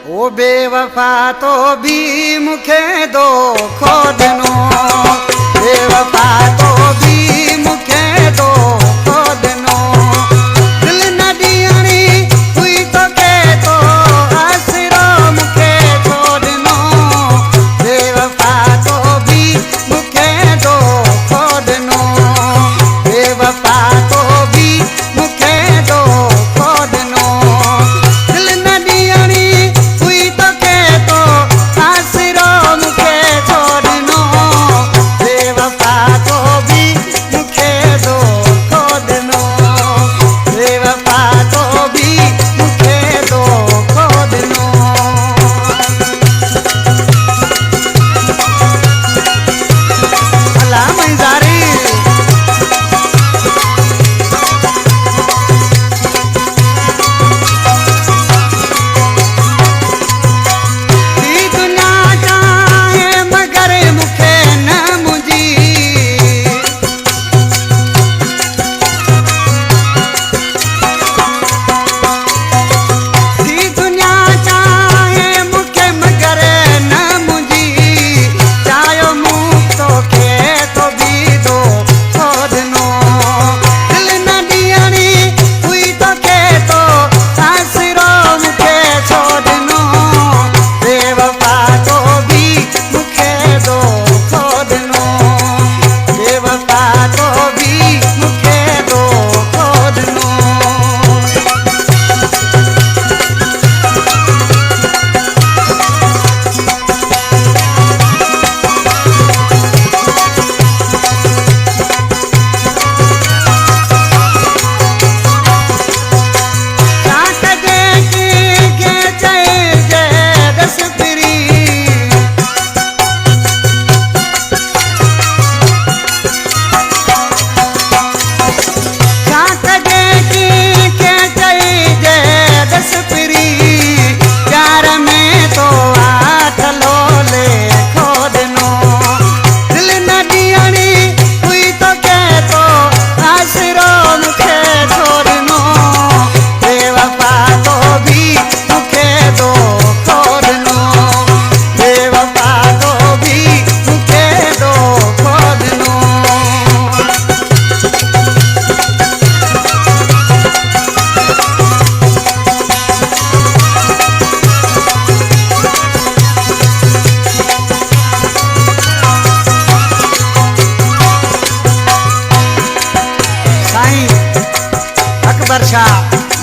ओ बेवफा तो भी मुखे दो खोदनो, बेवफा तो भी मुखे दो खोदनो, दिल न दियणी हुई तो के तो आसरो मुखे छोड़नो, बेवफा तो भी मुखे दो खोदनो, बेवफा तो भी मुखे दो खोदनो, दिल न दियणी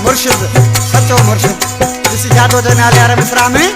मुर्शिद सचो मुर्शिद इस जादो देने वाले मिश्रा में